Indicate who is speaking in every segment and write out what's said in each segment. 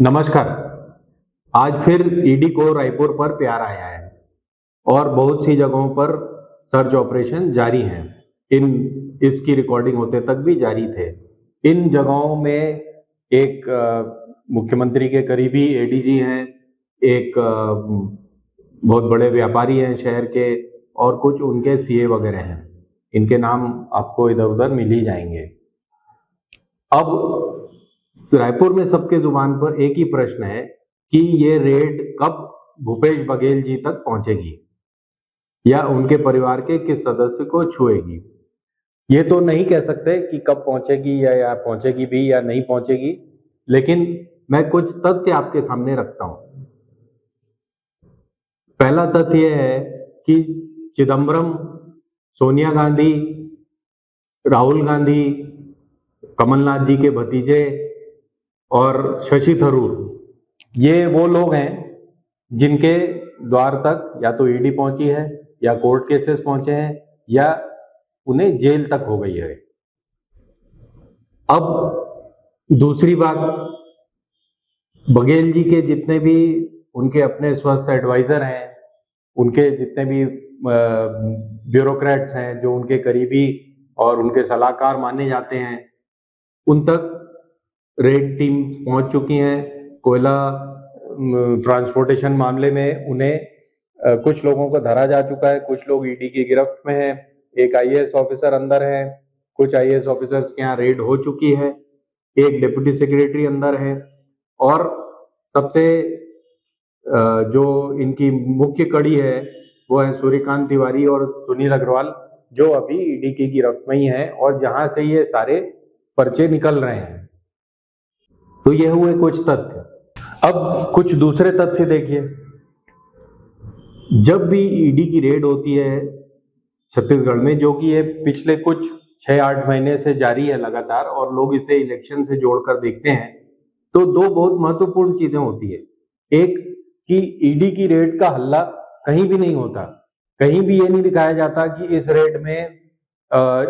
Speaker 1: नमस्कार। आज फिर ईडी को रायपुर पर प्यार आया है और बहुत सी जगहों पर सर्च ऑपरेशन जारी हैं। इसकी रिकॉर्डिंग होते तक भी जारी थे। इन जगहों में एक मुख्यमंत्री के करीबी एडीजी हैं, एक बहुत बड़े व्यापारी हैं शहर के, और कुछ उनके सीए वगैरह हैं। इनके नाम आपको इधर उधर मिल ही जाएंगे। अब रायपुर में सबके जुबान पर एक ही प्रश्न है कि ये रेड कब भूपेश बघेल जी तक पहुंचेगी या उनके परिवार के किस सदस्य को छुएगी। ये तो नहीं कह सकते कि कब पहुंचेगी या पहुंचेगी भी या नहीं पहुंचेगी, लेकिन मैं कुछ तथ्य आपके सामने रखता हूं। पहला तथ्य यह है कि चिदंबरम, सोनिया गांधी, राहुल गांधी, कमलनाथ जी के भतीजे और शशि थरूर, ये वो लोग हैं जिनके द्वार तक या तो ईडी पहुंची है या कोर्ट केसेस पहुंचे हैं या उन्हें जेल तक हो गई है। अब दूसरी बात, बघेल जी के जितने भी उनके अपने स्वस्थ एडवाइजर हैं, उनके जितने भी ब्यूरोक्रेट्स हैं जो उनके करीबी और उनके सलाहकार माने जाते हैं, उन तक रेड टीम पहुंच चुकी हैं। कोयला ट्रांसपोर्टेशन मामले में उन्हें कुछ लोगों को धरा जा चुका है, कुछ लोग ईडी की गिरफ्त में हैं, एक आईएएस ऑफिसर अंदर है, कुछ आईएएस ऑफिसर्स के यहाँ रेड हो चुकी है, एक डिप्टी सेक्रेटरी अंदर है, और सबसे जो इनकी मुख्य कड़ी है वो है सूर्यकांत तिवारी और सुनील अग्रवाल, जो अभी ईडी की गिरफ्त में ही हैं और जहां से ये सारे पर्चे निकल रहे हैं। तो ये हुए कुछ तथ्य। अब कुछ दूसरे तथ्य देखिए। जब भी ईडी की रेड होती है छत्तीसगढ़ में, जो कि ये पिछले कुछ 6-8 महीने से जारी है लगातार, और लोग इसे इलेक्शन से जोड़कर देखते हैं, तो दो बहुत महत्वपूर्ण चीजें होती है। एक कि ईडी की रेड का हल्ला कहीं भी नहीं होता, कहीं भी ये नहीं दिखाया जाता कि इस रेड में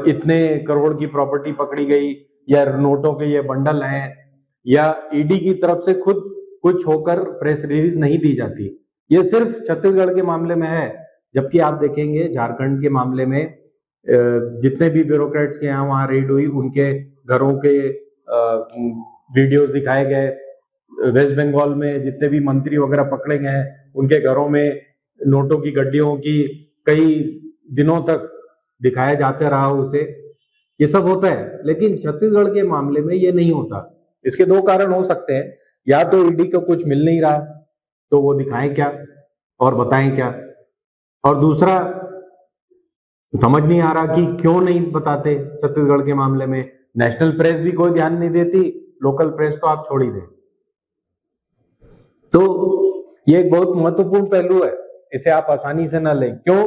Speaker 1: इतने करोड़ की प्रॉपर्टी पकड़ी गई या नोटों के ये बंडल हैं, या ईडी की तरफ से खुद कुछ होकर प्रेस रिलीज नहीं दी जाती। ये सिर्फ छत्तीसगढ़ के मामले में है, जबकि आप देखेंगे झारखंड के मामले में जितने भी ब्यूरोक्रेट्स के यहाँ वहां रेड हुई, उनके घरों के वीडियोस दिखाए गए। वेस्ट बंगाल में जितने भी मंत्री वगैरह पकड़े गए हैं, उनके घरों में नोटों की गड्डियों की कई दिनों तक दिखाया जाते रहा उसे। ये सब होता है, लेकिन छत्तीसगढ़ के मामले में ये नहीं होता। इसके दो कारण हो सकते हैं, या तो ईडी को कुछ मिल नहीं रहा तो वो दिखाएं क्या और बताएं क्या, और दूसरा समझ नहीं आ रहा कि क्यों नहीं बताते। छत्तीसगढ़ के मामले में नेशनल प्रेस भी कोई ध्यान नहीं देती, लोकल प्रेस तो आप छोड़ ही दें। तो ये एक बहुत महत्वपूर्ण पहलू है, इसे आप आसानी से ना लें। क्यों?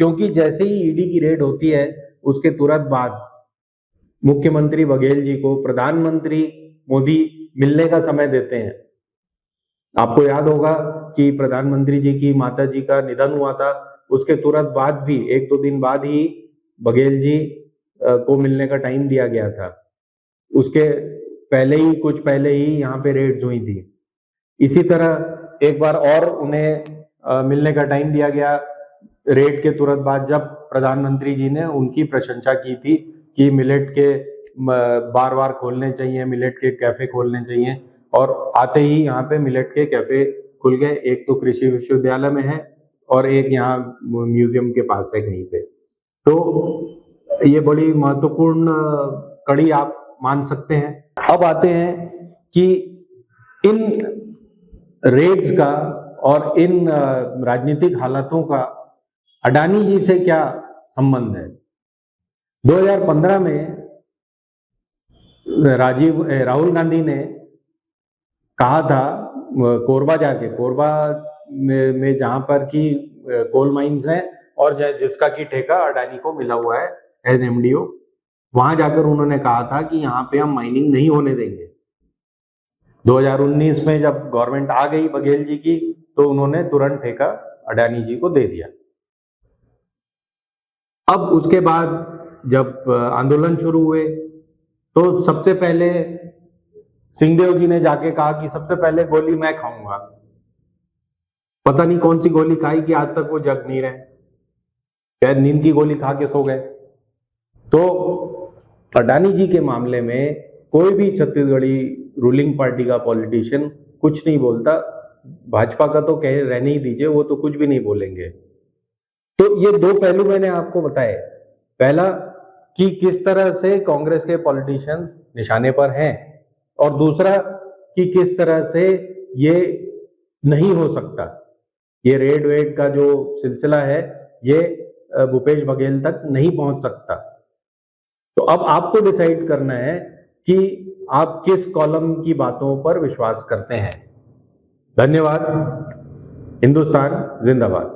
Speaker 1: क्योंकि जैसे ही ईडी की रेड होती है उसके तुरंत बाद मुख्यमंत्री बघेल जी को प्रधानमंत्री मोदी मिलने का समय देते हैं। आपको याद होगा कि प्रधानमंत्री जी की माता जी का निधन हुआ था, उसके तुरंत बाद भी 1-2 दिन बाद ही बघेल जी को मिलने का टाइम दिया गया था। उसके कुछ पहले ही यहाँ पे रेड्स हुई थी। इसी तरह एक बार और उन्हें मिलने का टाइम दिया गया रेड के तुरंत बाद, जब प्रधानमंत्री जी ने उनकी प्रशंसा की थी कि मिलेट के बार बार खोलने चाहिए, मिलेट के कैफे खोलने चाहिए, और आते ही यहाँ पे मिलेट के कैफे खुल गए। एक तो कृषि विश्वविद्यालय में है और एक यहाँ म्यूजियम के पास है कहीं पे। तो ये बड़ी महत्वपूर्ण कड़ी आप मान सकते हैं। अब आते हैं कि इन रेड्स का और इन राजनीतिक हालातों का अडानी जी से क्या संबंध है। 2015 में राहुल गांधी ने कहा था कोरबा में जहां पर की कोल माइंस हैं और जिसका की ठेका अडानी को मिला हुआ है एज एमडीओ, वहां जाकर उन्होंने कहा था कि यहाँ पे हम माइनिंग नहीं होने देंगे। 2019 में जब गवर्नमेंट आ गई बघेल जी की, तो उन्होंने तुरंत ठेका अडानी जी को दे दिया। अब उसके बाद जब आंदोलन शुरू हुए तो सबसे पहले सिंहदेव जी ने जाके कहा कि सबसे पहले गोली मैं खाऊंगा। पता नहीं कौन सी गोली खाई कि आज तक वो जग नहीं रहे, शायद नींद की गोली खा के सो गए। तो अडानी जी के मामले में कोई भी छत्तीसगढ़ी रूलिंग पार्टी का पॉलिटिशियन कुछ नहीं बोलता। भाजपा का तो कह रहने ही दीजिए, वो तो कुछ भी नहीं बोलेंगे। तो ये दो पहलू मैंने आपको बताए। पहला कि किस तरह से कांग्रेस के पॉलिटिशियंस निशाने पर हैं, और दूसरा कि किस तरह से ये नहीं हो सकता, ये रेड वेड का जो सिलसिला है ये भूपेश बघेल तक नहीं पहुंच सकता। तो अब आपको डिसाइड करना है कि आप किस कॉलम की बातों पर विश्वास करते हैं। धन्यवाद। हिंदुस्तान जिंदाबाद।